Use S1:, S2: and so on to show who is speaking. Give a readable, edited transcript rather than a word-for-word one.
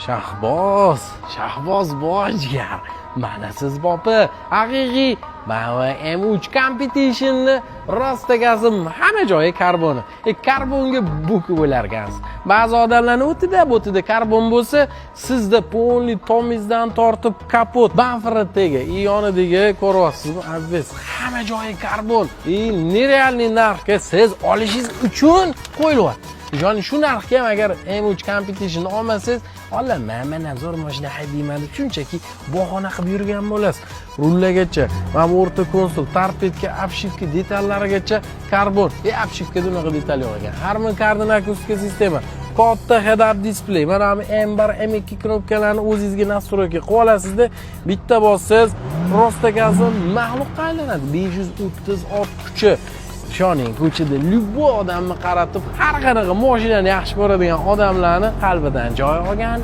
S1: Shahboz Bojgar. Mana siz bopi, haqiqiy mana M3 competition'ni rostagazim hamma joyi karbon. Karbonga buk bo'larkansiz. Ba'zi odamlarning o'tida karbon bo'lsa, sizda polni tomizdan tortib kapot, bamferidagi, yonidagi ko'ryapsizmi? Aziz, hamma joyi karbon. Nerealniy narxga siz olishingiz uchun qo'yilyapti. Ya'ni shu narxga ham agar M3 competition olmasangiz, mana zo'r mashina haydayman deb shunchaki bahona qilib yurgan bo'lasiz. Rullagacha, mana o'rta konsol, torpedga, obshivka detallarigacha karbon. Obshivkada unaqa detal yo'q ekan. Harman Kardon akustika sistema, katta head-up display. Mana M1, M2 knopkalarni o'zingizga nastroyka qilib olasizda, bitta bossangiz rostagazim mahluqqa aylanadi. 530 ot kuchi. Ishoning, ko'chada любой odamni qaratib, har qanaqa mashinani yaxshi ko'radigan odamlarni qalbidan joy olgan